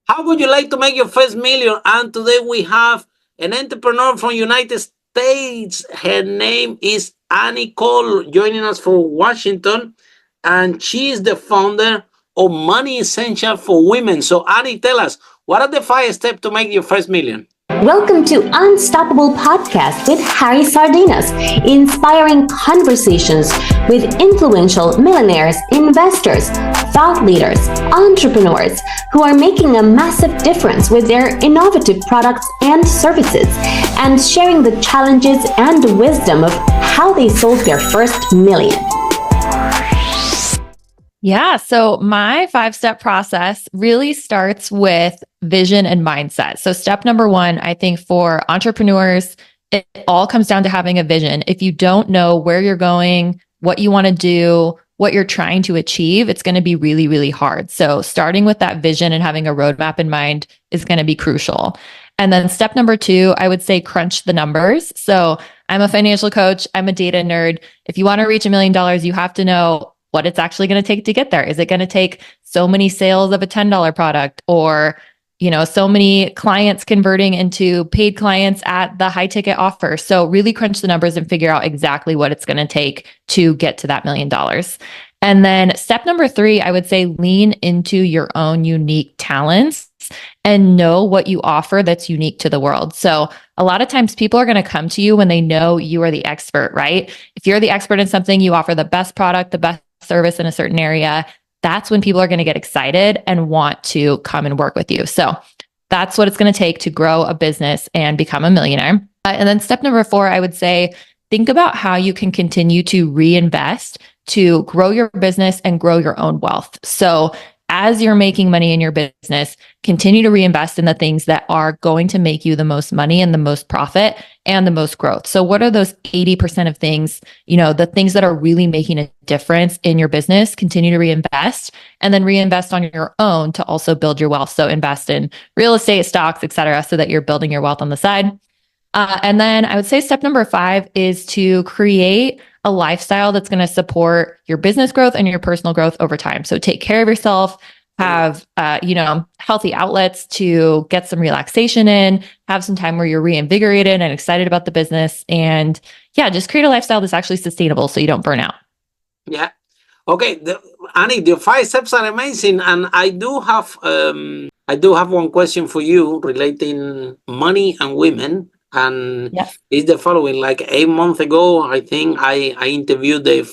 How would you like to make your first million? And today we have an entrepreneur from United States. Her name is Annie Cole, joining us from Washington, and she is the founder of Money Essential for Women. So Annie, tell us, what are the 5 steps to make your first million? Welcome to Unstoppable Podcast with Harry Sardinas, inspiring conversations with influential millionaires, investors, thought leaders, entrepreneurs who are making a massive difference with their innovative products and services, and sharing the challenges and wisdom of how they sold their first million. Yeah. So my 5-step process really starts with vision and mindset. So step number 1, I think for entrepreneurs, it all comes down to having a vision. If you don't know where you're going, what you want to do, what you're trying to achieve, it's going to be really, really hard. So starting with that vision and having a roadmap in mind is going to be crucial. And then step number 2, I would say crunch the numbers. So I'm a financial coach. I'm a data nerd. If you want to reach $1 million, you have to know what it's actually going to take to get there. Is it going to take so many sales of a $10 product, or, so many clients converting into paid clients at the high ticket offer? So really crunch the numbers and figure out exactly what it's going to take to get to that $1 million. And then step number 3, I would say lean into your own unique talents and know what you offer that's unique to the world. So a lot of times people are going to come to you when they know you are the expert, right? If you're the expert in something, you offer the best product, the best service in a certain area, that's when people are going to get excited and want to come and work with you. So that's what it's going to take to grow a business and become a millionaire. And then step number 4, I would say, think about how you can continue to reinvest to grow your business and grow your own wealth. So as you're making money in your business, continue to reinvest in the things that are going to make you the most money and the most profit and the most growth. So what are those 80% of things, the things that are really making a difference in your business? Continue to reinvest, and then reinvest on your own to also build your wealth. So invest in real estate, stocks, et cetera, so that you're building your wealth on the side. And then I would say step number 5 is to create a lifestyle that's going to support your business growth and your personal growth over time. So take care of yourself, have, healthy outlets to get some relaxation in, have some time where you're reinvigorated and excited about the business. And yeah, just create a lifestyle that's actually sustainable so you don't burn out. Yeah. Okay. Annie, the 5 steps are amazing. And I do have one question for you relating money and women. And it's the following: like 8 months ago, I think I interviewed the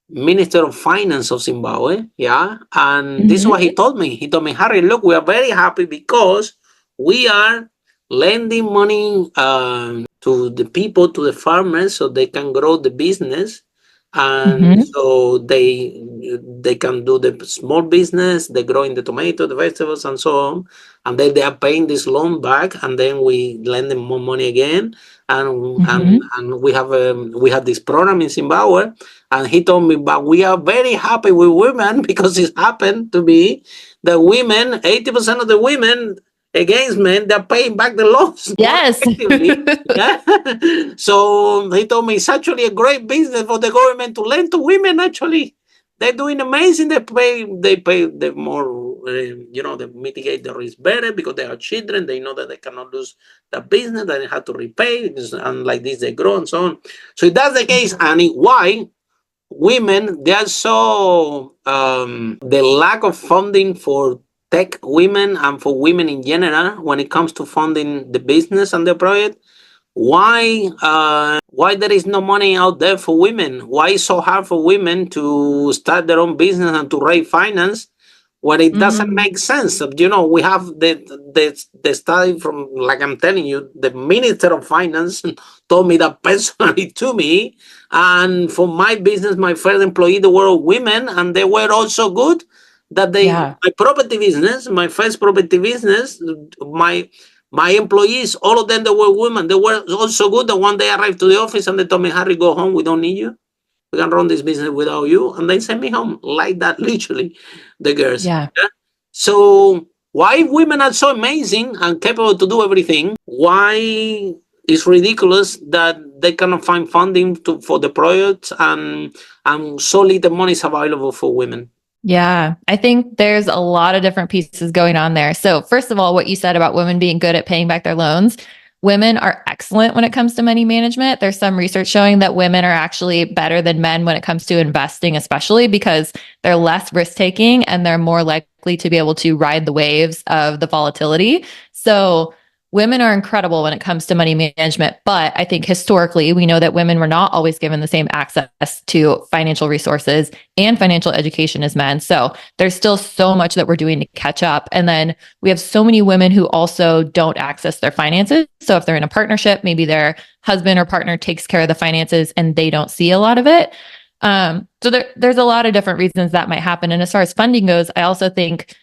Minister of Finance of Zimbabwe. Yeah. And this is what he told me. He told me, Harry, look, we are very happy because we are lending money to the people, to the farmers, so they can grow the business. And so they can do the small business, they grow in the tomato, the vegetables, and so on. And then they are paying this loan back, and then we lend them more money again. And we have this program in Zimbabwe. And he told me, but we are very happy with women because it happened to be that women, 80% of the women against men, they're paying back the loans. Yes. Yeah. So he told me it's actually a great business for the government to lend to women. Actually, they're doing amazing. They pay the more, they mitigate the risk better because they are children. They know that they cannot lose the business, that they have to repay, and like this they grow and so on. So if that's the case, Annie, why women, they are so the lack of funding for tech women and for women in general when it comes to funding the business and the project? Why there is no money out there for women? Why it's so hard for women to start their own business and to raise finance when it doesn't make sense? We have the study from, like I'm telling you, the Minister of Finance told me that personally to me. And for my business, my first employee, they were women, and they were also good. That my property business, my first property business, my employees, all of them, they were women. They were also good. The one day I arrived to the office and they told me, Harry, go home. We don't need you. We can run this business without you. And they sent me home like that, literally, the girls. Yeah. So why women are so amazing and capable to do everything? Why it's ridiculous that they cannot find funding for the projects and so little money is available for women? Yeah, I think there's a lot of different pieces going on there. So, first of all, what you said about women being good at paying back their loans, women are excellent when it comes to money management. There's some research showing that women are actually better than men when it comes to investing, especially because they're less risk taking and they're more likely to be able to ride the waves of the volatility. So, women are incredible when it comes to money management, but I think historically we know that women were not always given the same access to financial resources and financial education as men. So there's still so much that we're doing to catch up. And then we have so many women who also don't access their finances. So if they're in a partnership, maybe their husband or partner takes care of the finances and they don't see a lot of it. There's a lot of different reasons that might happen. And as far as funding goes, I also think,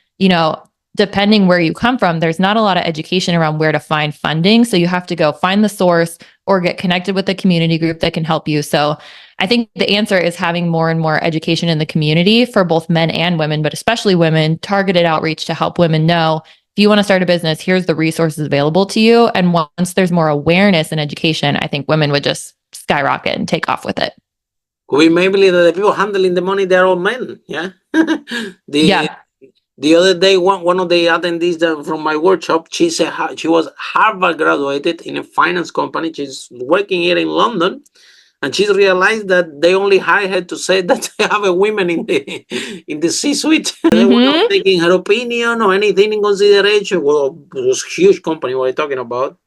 depending where you come from, there's not a lot of education around where to find funding. So you have to go find the source or get connected with a community group that can help you. So I think the answer is having more and more education in the community for both men and women, but especially women, targeted outreach to help women know if you want to start a business, here's the resources available to you. And once there's more awareness and education, I think women would just skyrocket and take off with it. Could be maybe that the people handling the money, they're all men. Yeah. Yeah. The other day, one of the attendees from my workshop, she said she was Harvard graduated in a finance company. She's working here in London, and she's realized that they only hire her to say that they have a woman in the C-suite. They were not taking her opinion or anything in consideration. Well, it was a huge company we're talking about.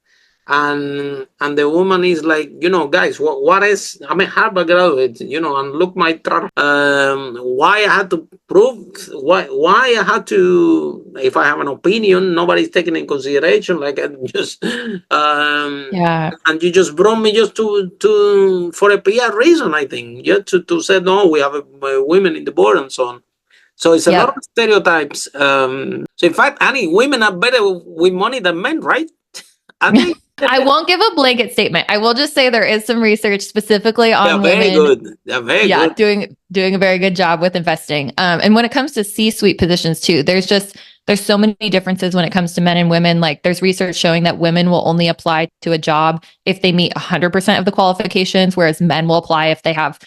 And the woman is like, guys, what is, I'm a Harvard graduate, and look my track. Why I had to prove, why I had to, if I have an opinion, nobody's taking in consideration. Like I just, Yeah. and you just brought me just to for a PR reason, I think, yeah, to say no, we have women in the board and so on. So it's a lot of stereotypes. So in fact, Annie, women are better with money than men, right? Are they? I won't give a blanket statement. I will just say there is some research specifically on They're very women. good. They're very good. doing a very good job with investing. And when it comes to C-suite positions too, there's so many differences when it comes to men and women. Like there's research showing that women will only apply to a job if they meet 100% of the qualifications, whereas men will apply if they have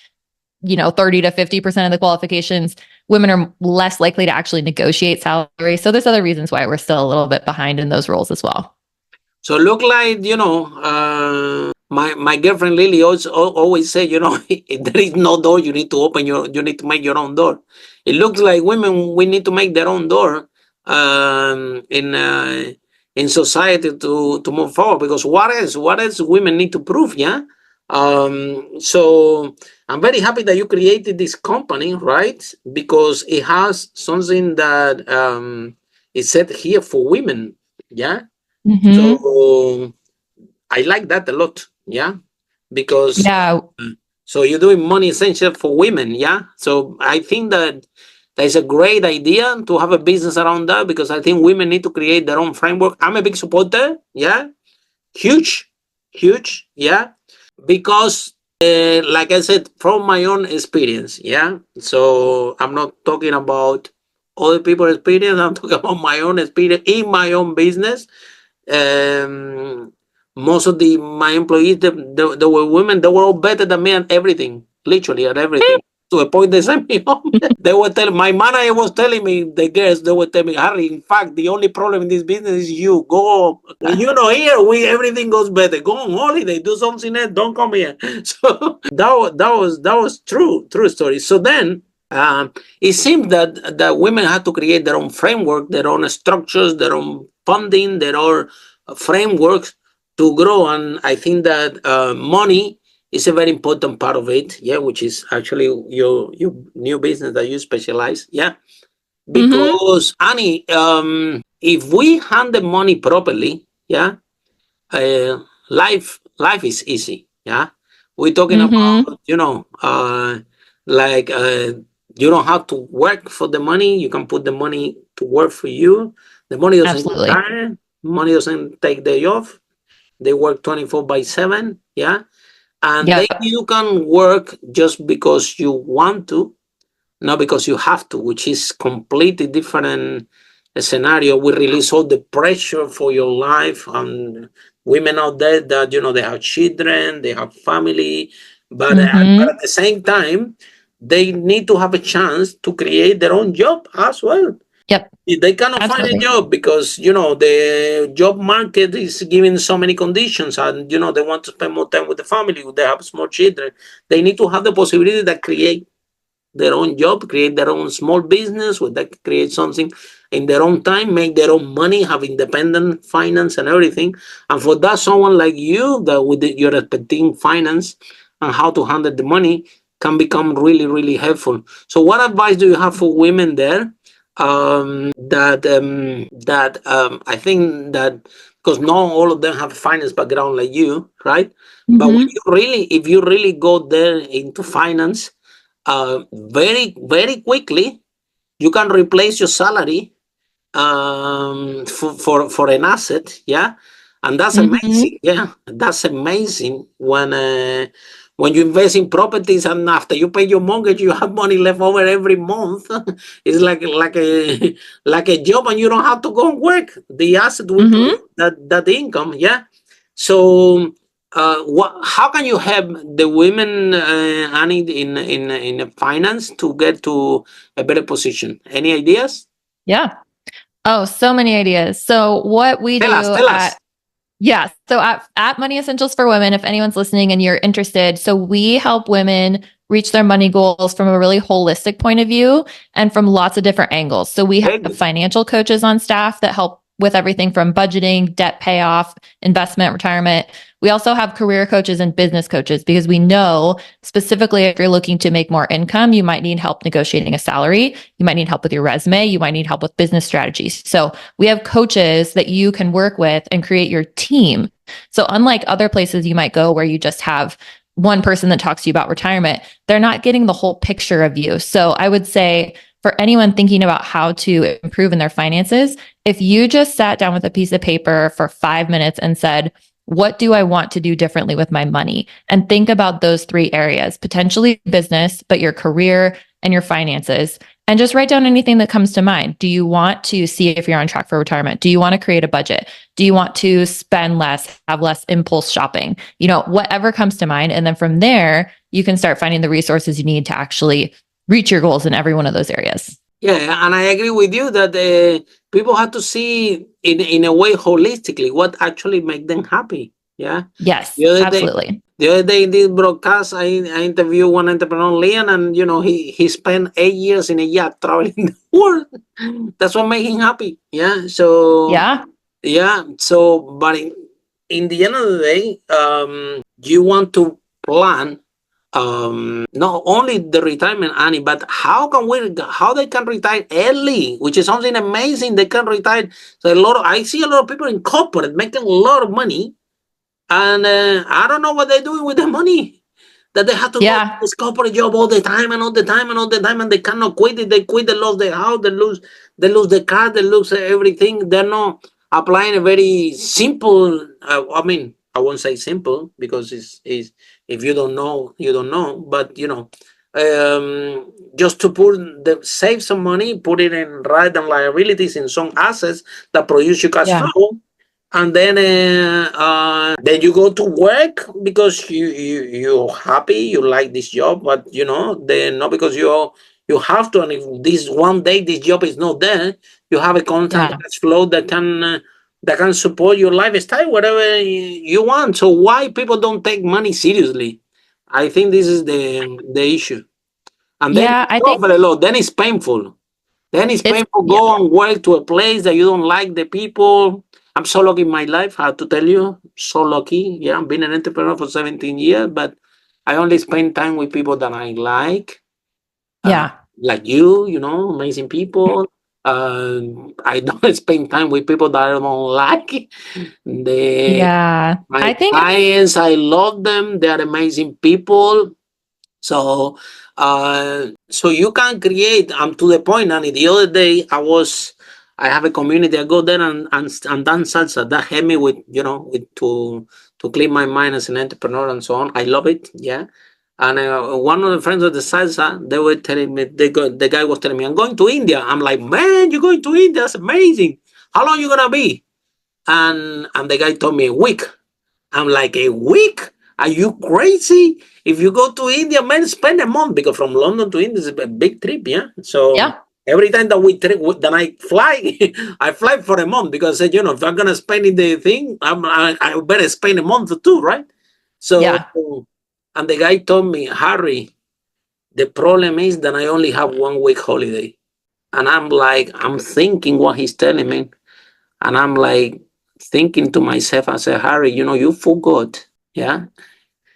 30 to 50% of the qualifications. Women are less likely to actually negotiate salary. So there's other reasons why we're still a little bit behind in those roles as well. So look like, my girlfriend Lily always say, if there is no door, you need to make your own door. It looks like women, we need to make their own door in society to move forward, because what else women need to prove, yeah? So I'm very happy that you created this company, right? Because it has something that is set here for women, yeah? Mm-hmm. So I like that a lot, yeah, because so you're doing money essential for women, yeah. So I think that is a great idea to have a business around that, because I think women need to create their own framework. I'm a big supporter, yeah, huge, yeah, because like I said, from my own experience, yeah. So I'm not talking about other people's experience. I'm talking about my own experience in my own business. Most of my employees, they were women. They were all better than me at everything, literally at everything. To a point they sent me home. They were telling, my manager was telling me, the girls, they were telling me, Harry, in fact, the only problem in this business is you. Go, here everything goes better. Go on holiday, do something else. Don't come here. So that was true story. So then it seems that women have to create their own framework, their own structures, their own funding, their own frameworks to grow. And I think that money is a very important part of it, yeah, which is actually your new business that you specialize, yeah. Because Annie, if we handle money properly, yeah, life is easy, yeah. We're talking about, like you don't have to work for the money. You can put the money to work for you. The money doesn't get tired. Money doesn't take day off. They work 24/7, yeah. And then you can work just because you want to, not because you have to, which is completely different scenario. We release all the pressure for your life, and women out there that, they have children, they have family, but at the same time, they need to have a chance to create their own job as well. Yep. If they cannot find a Absolutely. job because the job market is giving so many conditions, and they want to spend more time with the family, they have small children, they need to have the possibility to create their own job, create their own small business, where they create something in their own time, make their own money, have independent finance and everything. And for that, someone like you, that with your expertise finance and how to handle the money, can become really, really helpful. So, what advice do you have for women there? I think that, because not all of them have finance background like you, right? But when Mm-hmm. if you really go there into finance, very, very quickly, you can replace your salary for an asset, yeah, and that's Mm-hmm. amazing. Yeah, that's amazing when you invest in properties and after you pay your mortgage, you have money left over every month. It's like a like a job, and you don't have to go and work. The asset will Mm-hmm. produce that income. Yeah, so. How can you help the women, Annie, in finance to get to a better position? Any ideas? Yeah. Oh, so many ideas. So what we Tell us, do tell us. at Yeah. So at Money Essentials for Women, if anyone's listening and you're interested, so we help women reach their money goals from a really holistic point of view and from lots of different angles. So we have Very good. financial coaches on staff that help with everything from budgeting, debt payoff, investment, retirement. We also have career coaches and business coaches because we know specifically if you're looking to make more income, you might need help negotiating a salary. You might need help with your resume. You might need help with business strategies. So we have coaches that you can work with and create your team. So unlike other places you might go where you just have one person that talks to you about retirement, they're not getting the whole picture of you. So I would say for anyone thinking about how to improve in their finances, if you just sat down with a piece of paper for 5 minutes and said, what do I want to do differently with my money? And think about those three areas, potentially business, but your career and your finances. And just write down anything that comes to mind. Do you want to see if you're on track for retirement? Do you want to create a budget? Do you want to spend less, have less impulse shopping? Whatever comes to mind. And then from there, you can start finding the resources you need to actually reach your goals in every one of those areas. Yeah, and I agree with you that people have to see in a way holistically what actually make them happy. Yeah. Yes, The other day, absolutely. in this broadcast, I interviewed one entrepreneur, Leon, and he spent 8 years in a yacht traveling the world. That's what made him happy. Yeah. So Yeah. yeah. So, but in the end of the day, you want to plan not only the retirement, Annie, but how they can retire early, which is something amazing. They can retire. So I see a lot of people in corporate making a lot of money, and I don't know what they're doing with the money. That they have to go to Yeah. this corporate job all the time and all the time and all the time, and they cannot quit it. They quit, they lose their house, they lose the car, they lose everything. They're not applying a very simple. I mean, I won't say simple because it's if you don't know, you don't know. But just to save some money, put it in right and liabilities in some assets that produce you cash Yeah. flow, and then you go to work because you're happy, you like this job, but then not because you have to. And if this one day this job is not there, you have a constant Yeah. cash flow that can support your lifestyle, whatever you want. So why people don't take money seriously? I think this is the issue. And then Yeah. you I think suffer a lot. Then it's painful. Then it's it's, painful. yeah. Go and work to a place that you don't like the people. I'm so lucky in my life. I have to tell you, so lucky. Yeah, I've been an entrepreneur for 17 years, but I only spend time with people that I uh, Yeah. like you. Amazing people. I don't spend time with people that I don't like. The Yeah. I My think, clients, I love them. They are amazing people. So you can create. I'm to the point. And the other day, I have a community. I go there and dance salsa. That helped me with to clean my mind as an entrepreneur and so on. I love it. Yeah. And one of the friends of the salsa, they were telling me, the guy was telling me, I'm going to India. I'm like, man, you're going to India? That's amazing. How long you gonna be? And the guy told me a week. I'm like, a week? Are you crazy? If you go to India, man, spend a month, because from London to India is a big trip, yeah. So Yeah. every time that we trip, then I fly, I fly for a month, because if I'm gonna spend in the thing, I better spend a month too, right? So, Yeah. and the guy told me, Harry, the problem is that I only have 1 week holiday, and I'm thinking what he's telling me, and I'm like thinking to myself, I said, Harry, you forgot, yeah,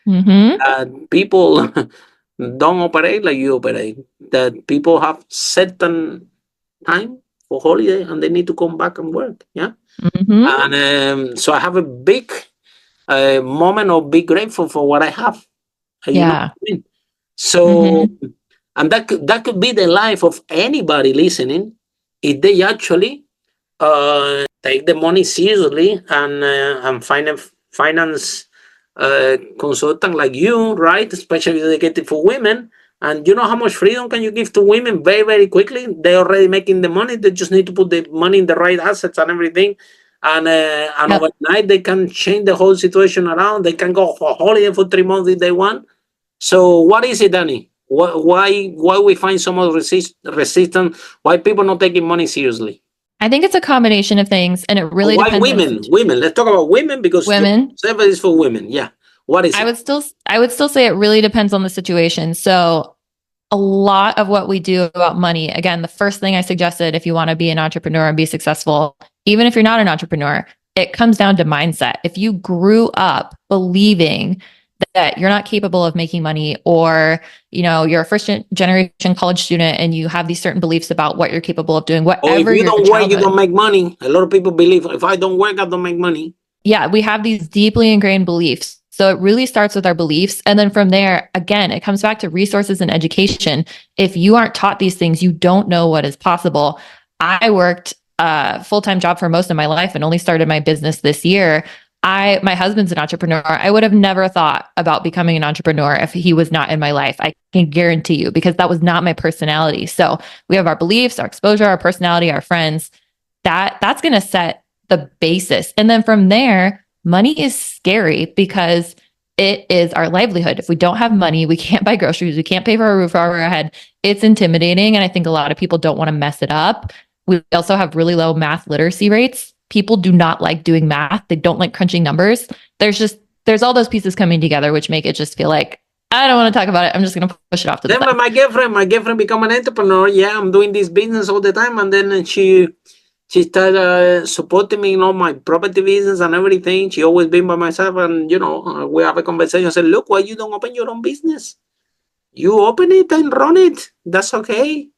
Mm-hmm. people don't operate like you operate. That people have certain time for holiday and they need to come back and work. Yeah. Mm-hmm. And so I have a big moment of being grateful for what I have. You know what Yeah. I mean? So, Mm-hmm. and that could be the life of anybody listening if they actually take the money seriously and finance consultant like you, right? Especially dedicated for women. And you know how much freedom can you give to women very, very quickly? They're already making the money. They just need to put the money in the right assets and everything. And Yep. overnight they can change the whole situation around. They can go for holiday for 3 months if they want. So what is it, Danny? Why we find so much resistance? Why people not taking money seriously? I think it's a combination of things, and it really Why depends on the women? situation. Women. Let's talk about women, because your Women, service is for women. Yeah. What is I it? would still I would still say it really depends on the situation. So a lot of what we do about money, again, the first thing I suggested, if you want to be an entrepreneur and be successful, even if you're not an entrepreneur, it comes down to mindset. If you grew up believing that you're not capable of making money, or you're a first generation college student and you have these certain beliefs about what you're capable of doing, Or if whatever you your don't work, you don't childhood. make money. A lot of people believe if I don't work, I don't make money. Yeah, we have these deeply ingrained beliefs. So it really starts with our beliefs. And then from there, again, it comes back to resources and education. If you aren't taught these things, you don't know what is possible. I worked a full-time job for most of my life and only started my business this year. My husband's an entrepreneur. I would have never thought about becoming an entrepreneur if he was not in my life. I can guarantee you, because that was not my personality. So we have our beliefs, our exposure, our personality, our friends. That's going to set the basis. And then from there, money is scary because it is our livelihood. If we don't have money, we can't buy groceries, we can't pay for a roof over our head. It's intimidating. And I think a lot of people don't want to mess it up. We also have really low math literacy rates. People do not like doing math. They don't like crunching numbers. There's all those pieces coming together, which make it just feel like, I don't want to talk about it. I'm just going to push it off to the Then when side. my girlfriend become an entrepreneur, yeah, I'm doing this business all the time, and then she started supporting me in all my property business and everything. She always been by myself, and we have a conversation. I said, look, why you don't open your own business? You open it and run it. That's okay.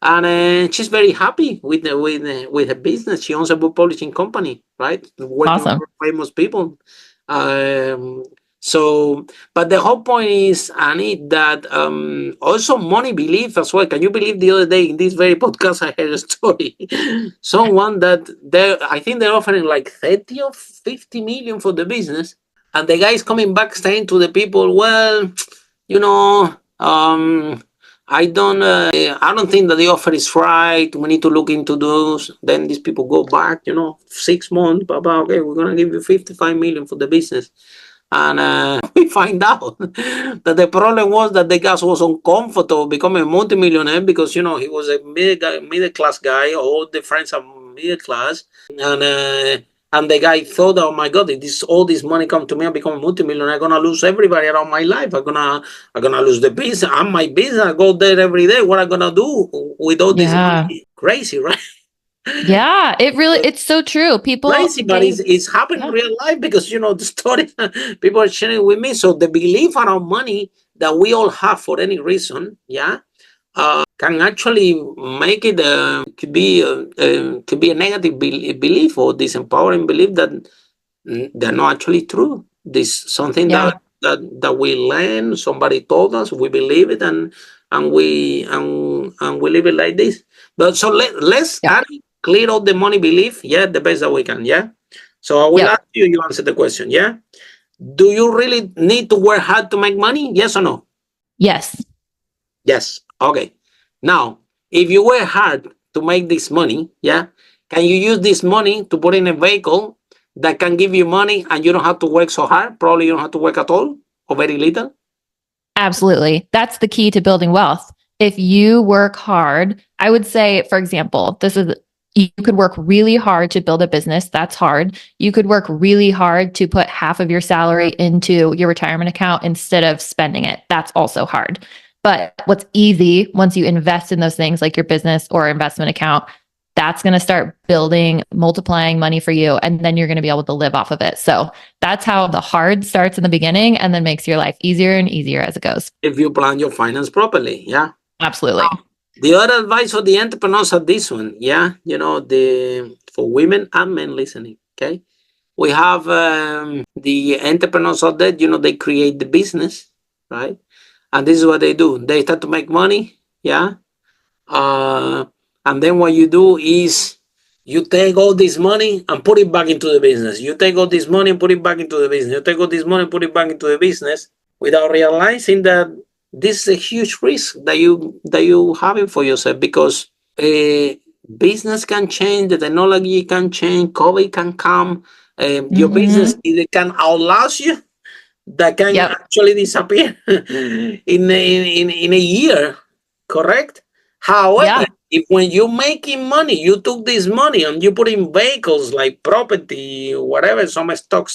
And she's very happy with her business. She owns a book publishing company, right? Working Awesome. for famous people. Um, so, but the whole point is, Annie, that also money belief as well. Can you believe the other day in this very podcast I heard a story? Someone that I think they're offering like 30 or 50 million for the business, and the guy is coming back saying to the people, well, you know, I don't think that the offer is right. We need to look into those. Then these people go back, 6 months, blah. Okay, we're gonna give you 55 million for the business. And we find out that the problem was that the guy was uncomfortable becoming a multimillionaire, because he was a middle class guy. All the friends are middle class, and the guy thought, oh my God, if all this money come to me, I become a multimillionaire, I'm gonna lose everybody around my life. I'm gonna lose the business. I'm my business. I go there every day. What I gonna do with all this Yeah. money? Crazy, right? Yeah. It's so true. People, Crazy, but it's happening in yeah. real life, because the story people are sharing with me. So the belief around money that we all have for any reason, yeah, can actually make it could be a negative belief, or disempowering belief that they're not actually true. This something Yeah. that we learn. Somebody told us. We believe it, and we live it like this. But so let's Yeah. clear out the money belief. Yeah, the best that we can. Yeah. So I will Yep. ask you. You answer the question. Yeah. Do you really need to work hard to make money? Yes or no? Yes. Yes. Okay. Now, if you work hard to make this money, yeah, can you use this money to put in a vehicle that can give you money and you don't have to work so hard? Probably you don't have to work at all. or very little? Absolutely. That's the key to building wealth. If you work hard, I would say, for example, you could work really hard to build a business. That's hard. You could work really hard to put half of your salary into your retirement account instead of spending it. That's also hard. But what's easy once you invest in those things like your business or investment account, that's going to start building, multiplying money for you. And then you're going to be able to live off of it. So that's how the hard starts in the beginning and then makes your life easier and easier as it goes. If you plan your finance properly, yeah. Absolutely. The other advice for the entrepreneurs are this one, yeah. For women and men listening, okay. We have the entrepreneurs out there, they create the business, right? And this is what they do. They start to make money, yeah. And then what you do is you take all this money and put it back into the business. You take all this money and put it back into the business. You take all this money and put it back into the business without realizing that this is a huge risk that you having for yourself, because business can change, the technology can change, COVID can come, your business either can outlast you, that can actually disappear in a year, correct? However, if when you're making money, you took this money and you put in vehicles like property, whatever, some stocks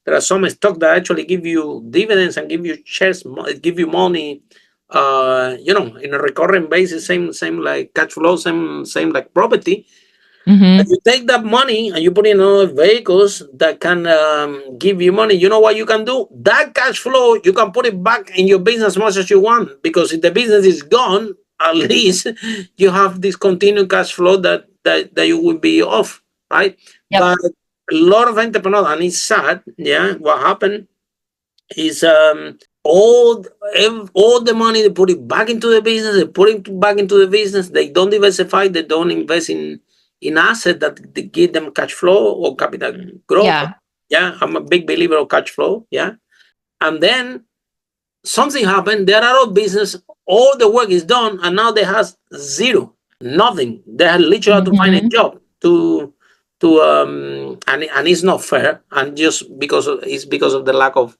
there are some stocks that actually give you dividends and give you shares, give you money, in a recurring basis, same like cash flow, same like property. And you take that money and you put in other vehicles that can give you money. You know what you can do? That cash flow, you can put it back in your business as much as you want, because if the business is gone, at least you have this continued cash flow that you will be off, right? Yep. But a lot of entrepreneurs, and it's sad, yeah, what happened is all the money, they put it back into the business, they put it back into the business, they don't diversify, they don't invest in assets that they give them cash flow or capital growth. Yeah, I'm a big believer of cash flow, yeah. And then something happened, they're out of business, all the work is done, and now they have zero, nothing. They had literally to find a job and it's not fair, and just it's because of the lack of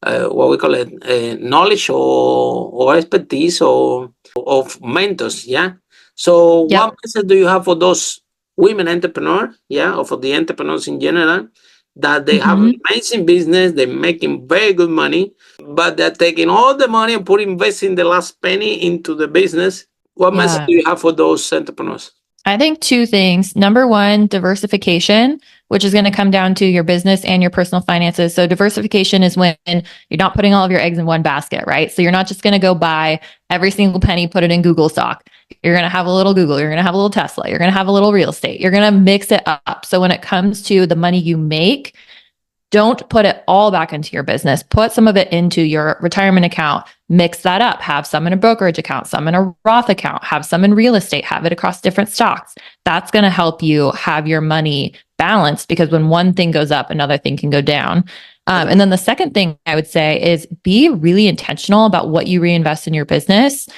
what we call it, knowledge or expertise or of mentors, yeah. So what message do you have for those women entrepreneurs, yeah, or for the entrepreneurs in general, that they have an amazing business, they're making very good money, but they're taking all the money and investing the last penny into the business? What message do you have for those entrepreneurs? I think two things. Number one, diversification, which is going to come down to your business and your personal finances. So diversification is when you're not putting all of your eggs in one basket, right? So you're not just going to go buy every single penny, put it in Google stock. You're going to have a little Google, you're going to have a little Tesla, you're going to have a little real estate. You're going to mix it up. So when it comes to the money you make, don't put it all back into your business. Put some of it into your retirement account. Mix that up. Have some in a brokerage account, some in a Roth account, have some in real estate, have it across different stocks. That's going to help you have your money balanced, because when one thing goes up, another thing can go down. And then the second thing I would say is be really intentional about what you reinvest in your business.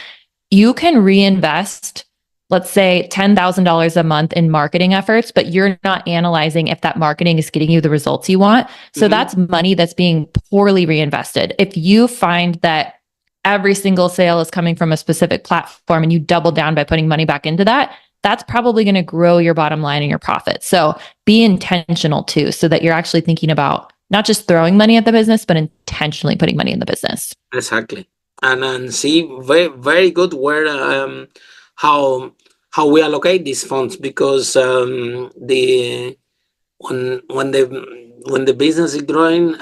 You can reinvest, let's say $10,000 a month in marketing efforts, but you're not analyzing if that marketing is getting you the results you want. So that's money that's being poorly reinvested. If you find that every single sale is coming from a specific platform and you double down by putting money back into that, that's probably going to grow your bottom line and your profit. So be intentional too, so that you're actually thinking about not just throwing money at the business, but intentionally putting money in the business. Exactly. And see, very, very good where how we allocate these funds, because when the business is growing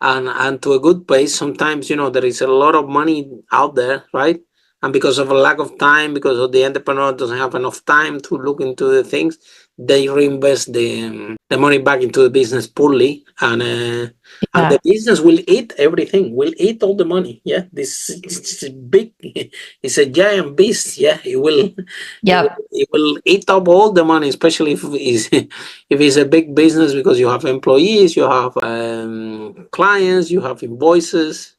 and to a good pace, sometimes there is a lot of money out there, right? And because of a lack of time, because of the entrepreneur doesn't have enough time to look into the things, they reinvest the money back into the business poorly, and the business will eat everything, will eat all the money. Yeah, this is big. It's a giant beast. Yeah, it will eat up all the money, especially if it's a big business, because you have employees, you have clients, you have invoices,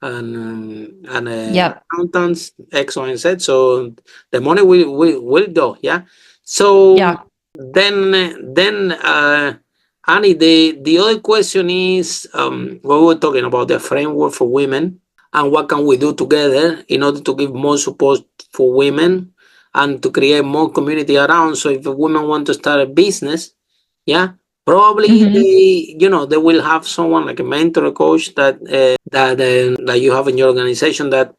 and accountants, X, Y, and Z. So the money will go. Yeah. So then Annie, the other question is, we were talking about the framework for women and what can we do together in order to give more support for women and to create more community around. So if a woman want to start a business, yeah, probably Mm-hmm. they will have someone like a mentor, a coach that you have in your organization that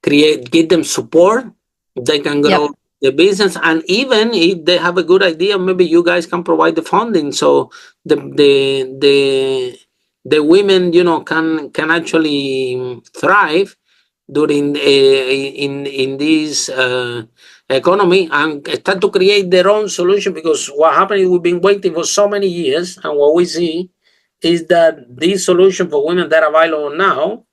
give them support. They can grow Yep. the business, and even if they have a good idea, maybe you guys can provide the funding. So the the the the women, can actually thrive during in this economy and start to create their own solution. Because what happened is we've been waiting for so many years, and what we see is that this solution for women that are available now,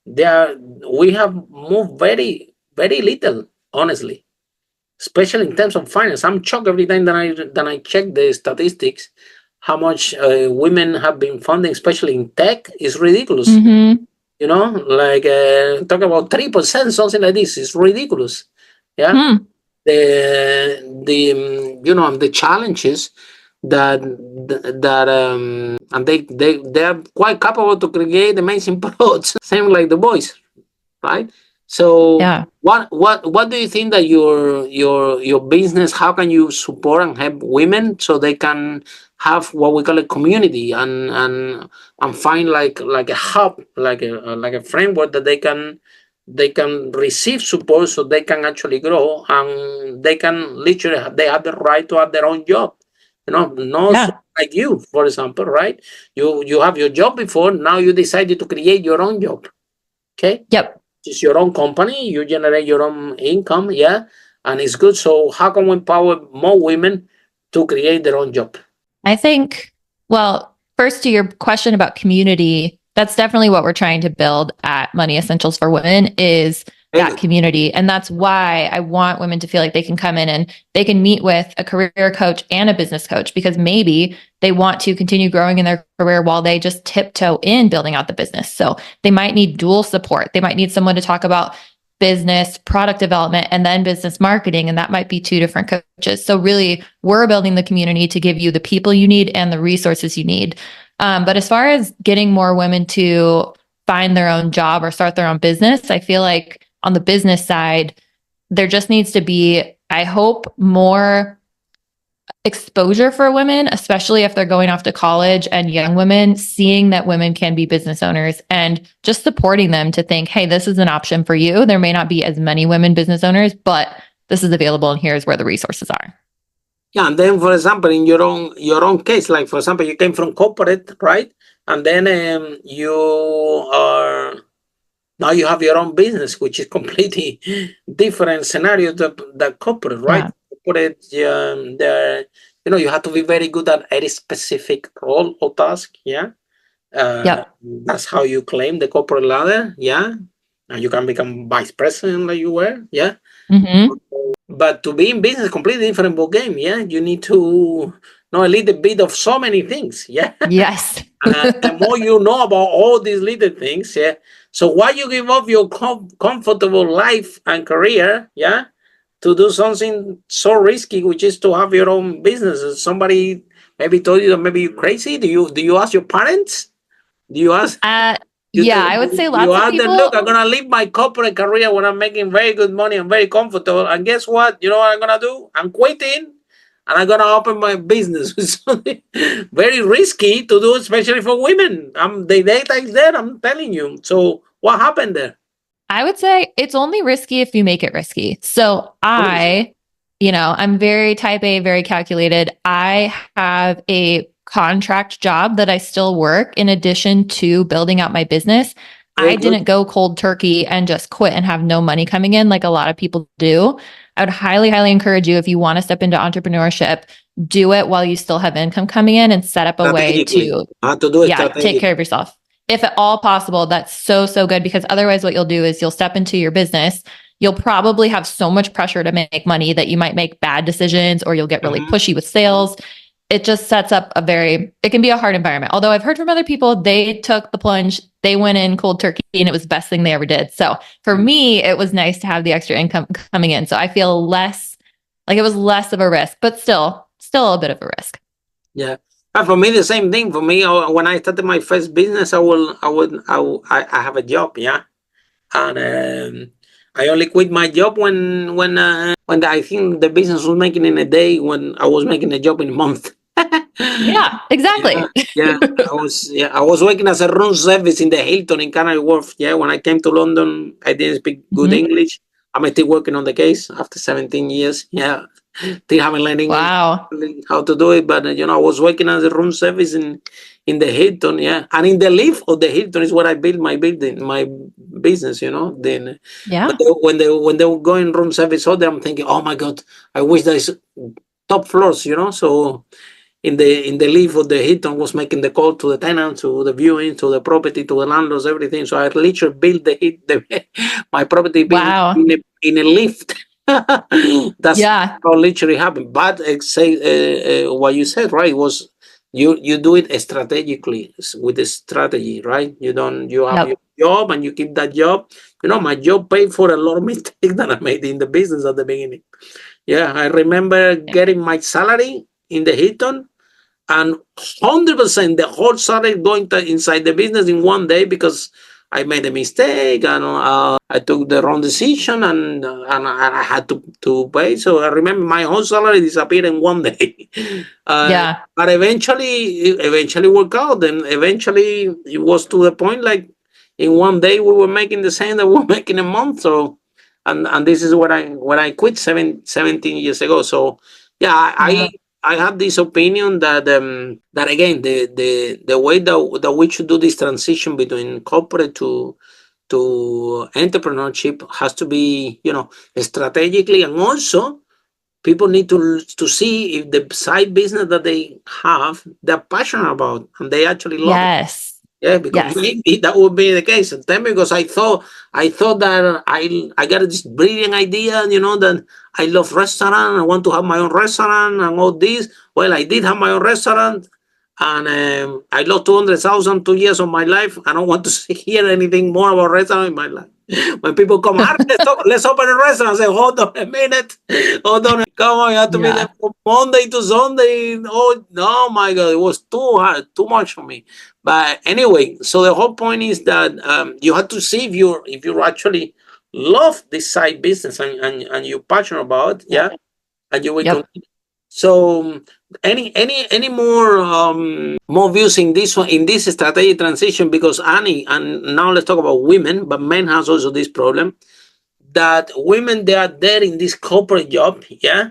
they are we have moved very very little, honestly, especially in terms of finance. I'm shocked every time that I check the statistics. How much women have been funding, especially in tech, is ridiculous. Mm-hmm. Like talk about 3%, something like this. It's ridiculous. Yeah, Hmm. the challenges that and they are quite capable to create amazing products, same like the boys, right? So Yeah. what do you think that your business, how can you support and help women so they can have what we call a community and find like a hub, like a framework that they can receive support so they can actually grow, and they can literally they have the right to have their own job. No, so Yeah. like you, for example, right? You have your job before, now you decided to create your own job. Okay, Yep. it's your own company, you generate your own income, yeah, and it's good. So how can we empower more women to create their own job? I think, well, first to your question about community, that's definitely what we're trying to build at Money Essentials for Women is Very that good. community. And that's why I want women to feel like they can come in and they can meet with a career coach and a business coach, because maybe they want to continue growing in their career while they just tiptoe in building out the business. So they might need dual support. They might need someone to talk about business, product development, and then business marketing. And that might be two different coaches. So really, we're building the community to give you the people you need and the resources you need. But as far as getting more women to find their own job or start their own business, I feel like on the business side, there just needs to be, I hope, more exposure for women, especially if they're going off to college, and young women seeing that women can be business owners and just supporting them to think, hey, this is an option for you. There may not be as many women business owners, but this is available and here's where the resources are. Yeah, and then for example, in your own case, like for example, you came from corporate, right? And then you are now you have your own business, which is completely different scenario than corporate, right? Yeah. Corporate, you have to be very good at any specific role or task, yeah. Yep. That's how you claim the corporate ladder, yeah. And you can become vice president like you were, yeah. Mm-hmm. But to be in business, completely different ball game, yeah. You need to know a little bit of so many things, yeah. Yes. The more you know about all these little things, yeah. So why you give up your comfortable life and career, yeah, to do something so risky, which is to have your own business? Somebody maybe told you that maybe you're crazy. Do you ask your parents? Do you ask? uh, You yeah, do, I would say you lots of ask them, look, people. I'm gonna leave my corporate career when I'm making very good money and very comfortable. And guess what? You know what I'm gonna do? I'm quitting and I'm gonna open my business with something very risky to do, especially for women. The data is there, I'm telling you. So what happened there? I would say it's only risky if you make it risky. So Honestly. I'm very type A, very calculated. I have a contract job that I still work in addition to building out my business. Very I good. didn't go cold turkey and just quit and have no money coming in like a lot of people do. I would highly, highly encourage you, if you want to step into entrepreneurship, do it while you still have income coming in and set up a way Strategically. to, I have to do it yeah, take care strategically. of yourself. If at all possible, that's so, so good, because otherwise what you'll do is you'll step into your business. You'll probably have so much pressure to make money that you might make bad decisions, or you'll get really Mhm. pushy with sales. It just sets up it can be a hard environment. Although I've heard from other people, they took the plunge, they went in cold turkey and it was the best thing they ever did. So for me, it was nice to have the extra income coming in. So I feel less like it was less of a risk, but still a bit of a risk. Yeah. But for me, the same thing. For me, when I started my first business, I have a job, yeah, and I only quit my job when I think the business was making in a day when I was making a job in a month. Yeah, Yeah, exactly. yeah. I was working as a room service in the Hilton in Canary Wharf. Yeah, when I came to London, I didn't speak good Mhm. English. I'm still working on the case after 17 years. Yeah, still haven't Wow. learning how to do it. But I was working as a room service in the Hilton. Yeah, and in the lift of the Hilton is where I built my building, my business. Then Yeah. when they were going room service all day, I'm thinking, oh my god, I wish there's top floors. So in the lift of the Hilton was making the call to the tenant, to the viewing, to the property, to the landlords, everything. So I literally built my property being Wow. in a lift. That's Yeah. how literally happened. But say what you said, right? Was you do it strategically with a strategy, right? You have your Yep. job and you keep that job. My job paid for a lot of mistakes that I made in the business at the beginning. Yeah, I remember getting my salary in the Hilton and 100% the whole salary going inside the business in one day because I made a mistake and I took the wrong decision and I had to pay. So I remember my whole salary disappeared in one day. Yeah. But eventually worked out. And eventually it was to the point like in one day we were making the same that we were making a month. So and this is when I quit 17 years ago. So yeah, Wow. I have this opinion that again the way that we should do this transition between corporate to entrepreneurship has to be strategically, and also people need to see if the side business that they have they're passionate about and they actually love it. Yes. Yeah, because Yes. maybe that would be the case. And then because I thought that I got this brilliant idea, that I love restaurant. I want to have my own restaurant and all this. Well, I did have my own restaurant, and I lost 200,000 2 years of my life. I don't want to hear anything more about restaurant in my life. When people come, "Harry, let's open a restaurant," I say, hold on a minute, hold on, come on, you have to be there Yeah. from Monday to Sunday. Oh no, my God, it was too hard, too much for me. But anyway, so the whole point is that you have to see if you actually love this side business and you're passionate about it, yeah, and you will Yep. continue. So any more views in this one in this strategic transition, because Annie, and now let's talk about women, but men has also this problem that women they are there in this corporate job, yeah,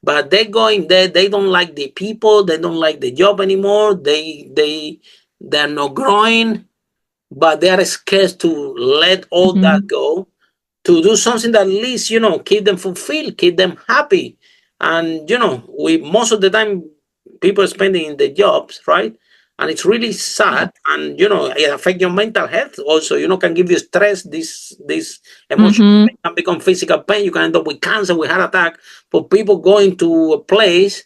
but they go in there, they don't like the people, they don't like the job anymore, they're not growing, but they are scared to let all that Mhm. go to do something that at least keep them fulfilled, keep them happy. And we most of the time people are spending in the jobs, right? And it's really Yeah. sad, and it affects your mental health also. Can give you stress. This emotional pain Mhm. can become physical pain. You can end up with cancer, with heart attack. For people going to a place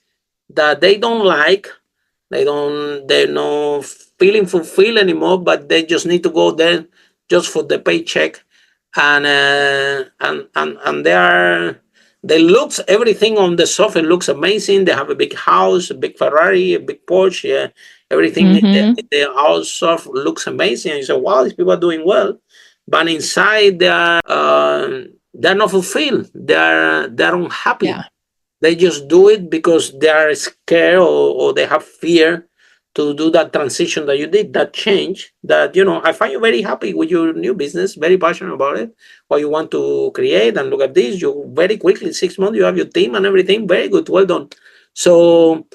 that they don't like, they're not feeling fulfilled anymore, but they just need to go there just for the paycheck. And they looks everything on the sofa looks amazing. They have a big house, a big Ferrari, a big Porsche, yeah. Everything Mhm. the house stuff looks amazing. And you say, wow, these people are doing well. But inside they're not fulfilled. They're unhappy. Yeah. They just do it because they are scared, or they have fear to do that transition that you did, that change. That I find you very happy with your new business, very passionate about it, what you want to create. And look at this, you very quickly 6 months you have your team and everything. Very good, well done. So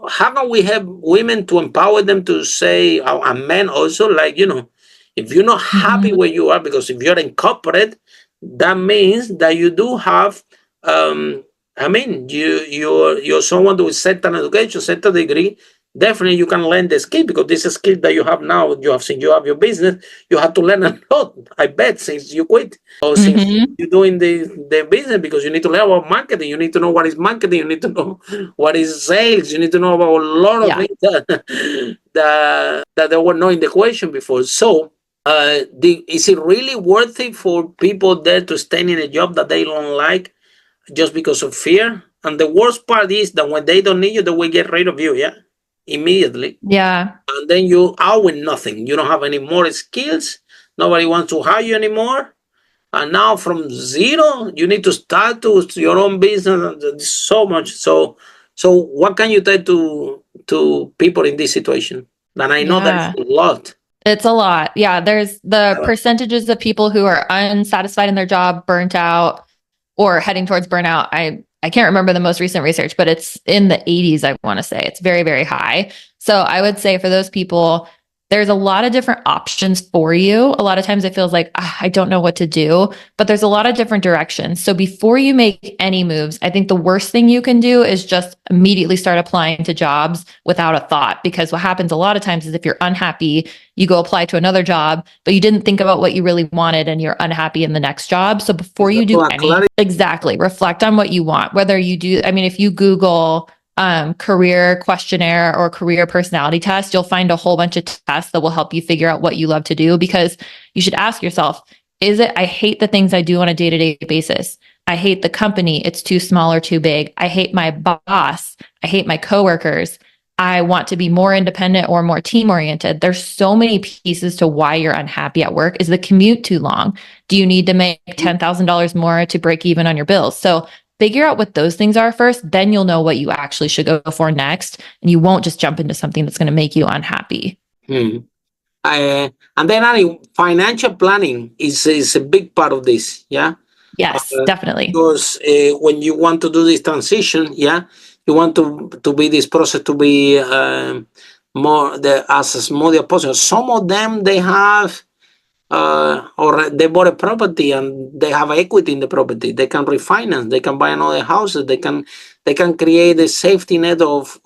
how can we help women to empower them to say, and men also, like if you're not happy Mhm. where you are, because if you're in corporate, that means that you do have um I mean, you're someone with certain education, certain degree. Definitely, you can learn the skill, because this is a skill that you have now. You have since you have your business, you have to learn a lot. I bet since you quit or since Mhm. you're doing the business, because you need to learn about marketing. You need to know what is marketing. You need to know what is sales. You need to know about a lot of Yeah. things that they were not in the question before. So, is it really worth it for people there to stay in a job that they don't like, just because of fear? And the worst part is that when they don't need you, they will get rid of you. Yeah. immediately. Yeah. And then you are with nothing. You don't have any more skills. Nobody wants to hire you anymore. And now from zero, you need to start to your own business. And there's so much. So what can you tell to people in this situation? And I know there's Yeah. a lot. It's a lot. Yeah. There's the percentages of people who are unsatisfied in their job, burnt out, or heading towards burnout. I can't remember the most recent research, but it's in the 80s, I want to say. It's very, very high. So I would say for those people, there's a lot of different options for you. A lot of times it feels like, I don't know what to do, but there's a lot of different directions. So before you make any moves, I think the worst thing you can do is just immediately start applying to jobs without a thought. Because what happens a lot of times is if you're unhappy, you go apply to another job, but you didn't think about what you really wanted and you're unhappy in the next job. So before you do any, exactly, reflect on what you want. Whether you do, I mean, if you Google career questionnaire or career personality test, you'll find a whole bunch of tests that will help you figure out what you love to do, because you should ask yourself, is it, I hate the things I do on a day-to-day basis. I hate the company. It's too small or too big. I hate my boss. I hate my coworkers. I want to be more independent or more team oriented. There's so many pieces to why you're unhappy at work. Is the commute too long? Do you need to make $10,000 more to break even on your bills? So figure out what those things are first, then you'll know what you actually should go for next. And you won't just jump into something that's going to make you unhappy. And then financial planning is a big part of this. Yeah. Yes, definitely. Because when you want to do this transition, yeah, you want to be this process to be more as smooth as possible. Some of them they have or they bought a property and they have equity in the property. They can refinance. They can buy another house. They can create a safety net of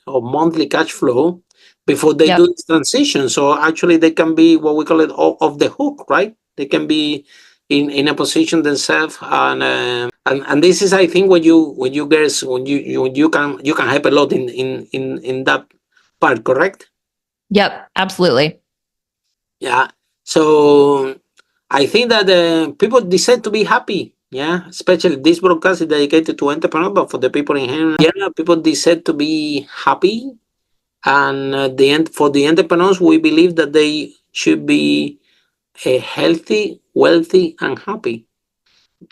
monthly cash flow before they do this transition. So actually, they can be what we call it off the hook, right? They can be in a position themselves, and this is, I think, when you guys when you can help a lot in that part, correct? Yep, absolutely. Yeah. So I think that people decide to be happy. Yeah, especially this broadcast is dedicated to entrepreneurs, but for the people in general, yeah, people decide to be happy. And for the entrepreneurs, we believe that they should be healthy, wealthy, and happy.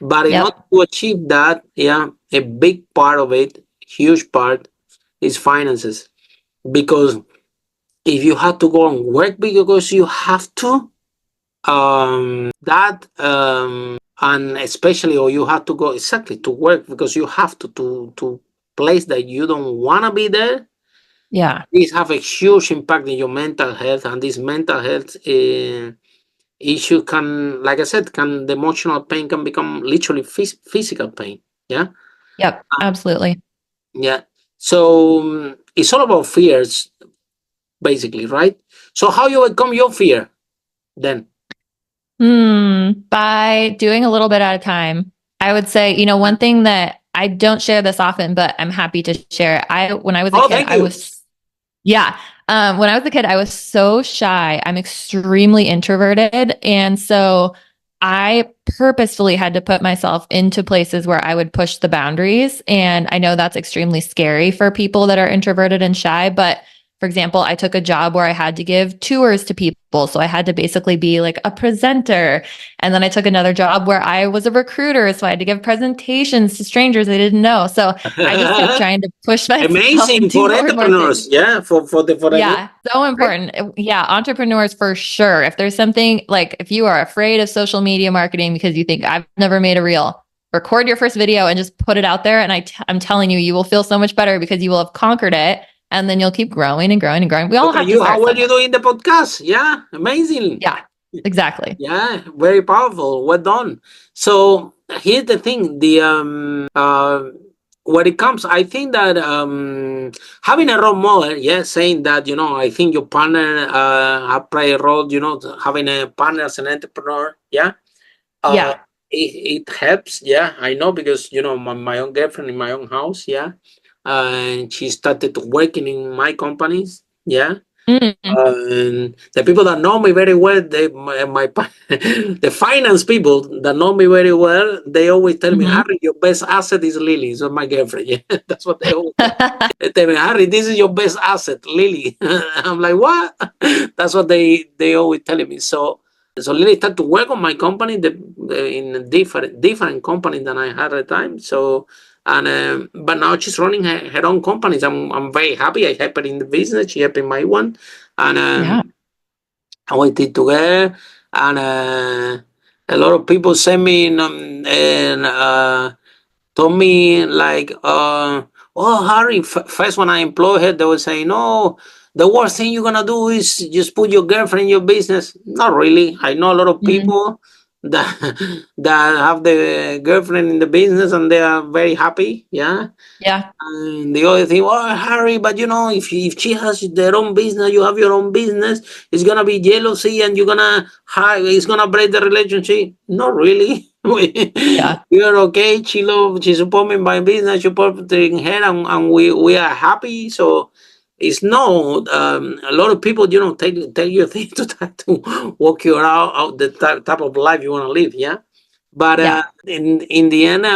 But in order to achieve that, yeah, a big part of it, huge part, is finances. Because if you have to go and work because you have to, and especially, or you have to go exactly to work because you have to place that you don't want to be there. Yeah. These have a huge impact in your mental health, and this mental health issue can, like I said, the emotional pain can become literally physical pain. Yeah. Yep. Absolutely. Yeah. So it's all about fears, basically, right? So how you overcome your fear then? By doing a little bit at a time. I would say, one thing that I don't share this often, but I'm happy to share. When I was a kid, thank you. When I was a kid, I was so shy. I'm extremely introverted. And so I purposefully had to put myself into places where I would push the boundaries. And I know that's extremely scary for people that are introverted and shy, but for example, I took a job where I had to give tours to people. So I had to basically be like a presenter. And then I took another job where I was a recruiter. So I had to give presentations to strangers I didn't know. So I just kept trying to push myself. Amazing for entrepreneurs. Yeah. Yeah. So important. Yeah. Entrepreneurs for sure. If there's something like, if you are afraid of social media marketing because you think I've never made a reel, record your first video and just put it out there. And I'm telling you, you will feel so much better because you will have conquered it. And then you'll keep growing and growing and growing. We all have to start how well you do in the podcast. Yeah, amazing. Yeah, exactly. Yeah, very powerful. Well done. So here's the thing: when it comes, I think that having a role model, yeah, saying that I think your partner play a role. Having a partner as an entrepreneur, yeah, it helps. Yeah, I know because my own girlfriend in my own house, yeah. And she started working in my companies. Yeah. Mm. And the people that know me very well, the finance people that know me very well, they always tell me, Mhm. Harry, your best asset is Lily. So my girlfriend. Yeah, that's what they always tell me. They tell me, Harry, this is your best asset, Lily. I'm like, what? That's what they always telling me. So Lily started to work on my company in different companies than I had at the time. So and but now she's running her own companies. I'm very happy. I help her in the business. She helped in my one, and Yeah. and we did together. And a lot of people send me and told me like, oh Harry, first when I employ her, they would say, no, the worst thing you're gonna do is just put your girlfriend in your business. Not really. I know a lot of Mm. people that that have the girlfriend in the business and they are very happy. Yeah. Yeah. And the other thing, oh Harry, but if she has their own business, you have your own business, it's gonna be jealousy, and it's gonna break the relationship. Not really. Yeah. We're okay. She support me in my business, supporting her, and we are happy. So it's no. A lot of people, take your thing to try to work you out the type of life you want to live. Yeah. But Yeah. in the end,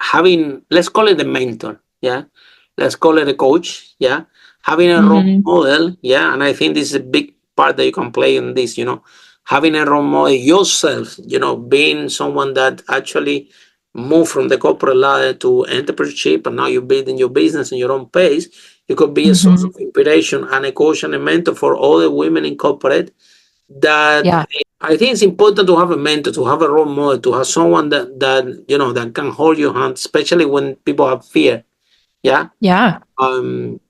having, let's call it a mentor, yeah, let's call it a coach, yeah, having a role Mhm. model, yeah, and I think this is a big part that you can play in this, having a role model yourself, being someone that actually moved from the corporate ladder to entrepreneurship, and now you're building your business in your own pace. You could be a source Mhm. of inspiration and a coach and a mentor for other women in corporate that Yeah. I think it's important to have a mentor, to have a role model, to have someone that can hold your hand, especially when people have fear. Yeah. Yeah. And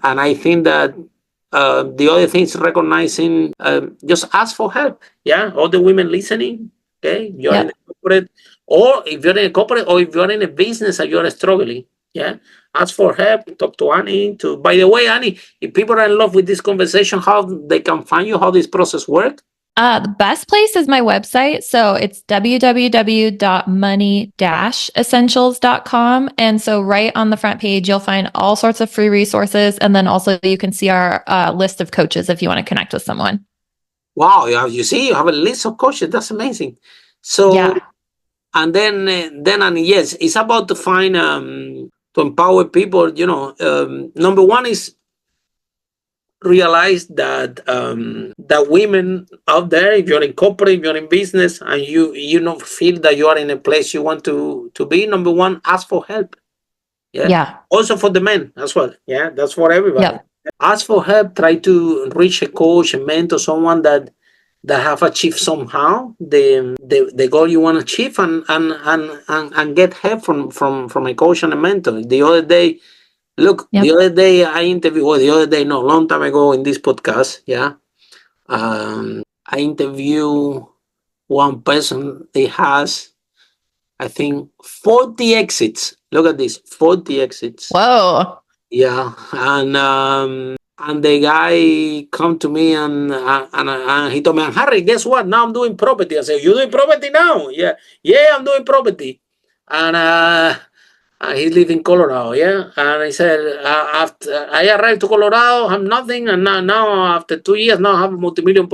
I think that the other thing is recognizing, just ask for help. Yeah. All the women listening. Okay. You're in a Yep. corporate, or if you're in a corporate, or if you're in a business and you're struggling. Yeah. Ask for help. Talk to Annie. By the way, Annie, if people are in love with this conversation, how they can find you, how this process works. The best place is my website. So it's www.money-essentials.com. And so right on the front page, you'll find all sorts of free resources. And then also you can see our list of coaches if you want to connect with someone. Wow, you see, you have a list of coaches. That's amazing. So, Yeah. and and yes, it's about to find to empower people. Number one is realize that women out there, if you're in corporate, if you're in business, and you don't feel that you are in a place you want to be. Number one, ask for help. Yeah. Yeah. Also for the men as well. Yeah, that's for everybody. Yep. Ask for help. Try to reach a coach, a mentor, someone that have achieved somehow the goal you want to achieve, and get help from a coach and a mentor. The Yep. other day I interviewed, well, the other day, no, long time ago in this podcast, yeah, I interview one person. He has, I think, 40 exits. Look at this, 40 exits. Whoa. Yeah, and the guy come to me and he told me, Harry, guess what? Now I'm doing property. I said, you doing property now? Yeah, yeah, I'm doing property. And he live in Colorado. Yeah, and I said, after I arrived to Colorado, I'm nothing, and now after 2 years, now I have a multi-million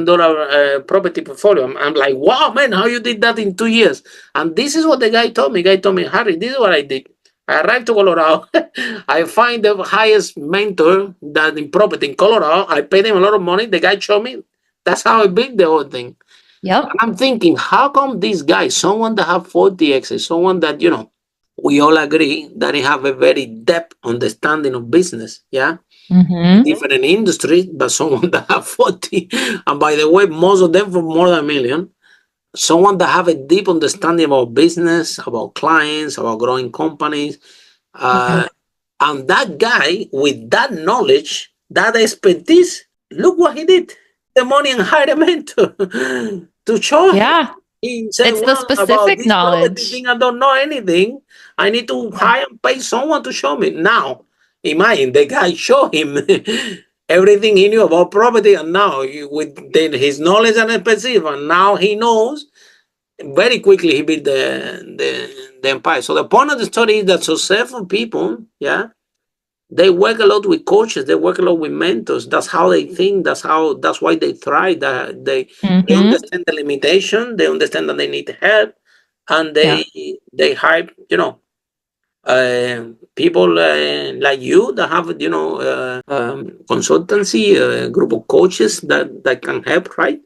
dollar property portfolio. I'm like, wow, man, how you did that in 2 years? And this is what the guy told me. Guy told me, Harry, this is what I did. I arrived to Colorado. I find the highest mentor that in property in Colorado. I paid him a lot of money. The guy showed me. That's how I built the whole thing. Yep. And I'm thinking, how come this guy, someone that have 40 exes, someone that, we all agree that he have a very depth understanding of business, yeah? Mm-hmm. Different industries, but someone that have 40, and by the way, most of them for more than a million, someone that have a deep understanding about business, about clients, about growing companies, Yeah. and that guy with that knowledge, that expertise, look what he did. The money and hired a mentor to show him. Yeah. He said, It's the well, about specific this property knowledge. thing, I don't know anything. I need to Yeah. hire and pay someone to show me. Now, imagine the guy show him everything he knew about property, and now his knowledge and expertise, and now he knows very quickly he built the empire. So the point of the story is that successful people, yeah, they work a lot with coaches. They work a lot with mentors. That's how they think. That's why they thrive. That they Mm-hmm. understand the limitation. They understand that they need help, and Yeah. they hire, people like you that have, consultancy, group of coaches that can help, right?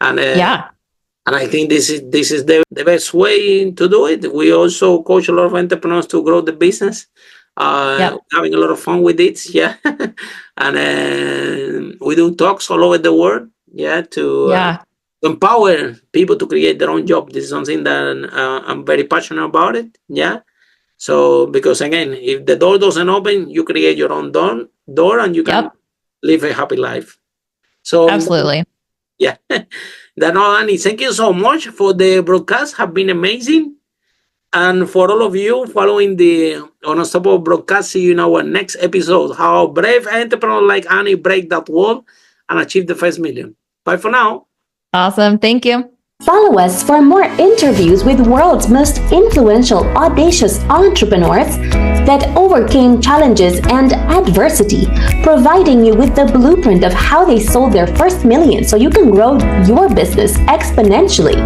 And Yeah. and I think this is the best way to do it. We also coach a lot of entrepreneurs to grow the business. Yep. Having a lot of fun with it, yeah. And we do talks all over the world, yeah, to Yeah. empower people to create their own job. This is something that I'm very passionate about it, yeah. So because again, if the door doesn't open, you create your own door, and you can Yep. live a happy life. So Absolutely. yeah. Annie, thank you so much for the broadcast. Have been amazing. And for all of you following the Unstoppable broadcast, see you in our next episode. How brave entrepreneur like Annie break that wall and achieve the first million. Bye for now. Awesome. Thank you. Follow us for more interviews with world's most influential, audacious entrepreneurs that overcame challenges and adversity, providing you with the blueprint of how they sold their first million so you can grow your business exponentially.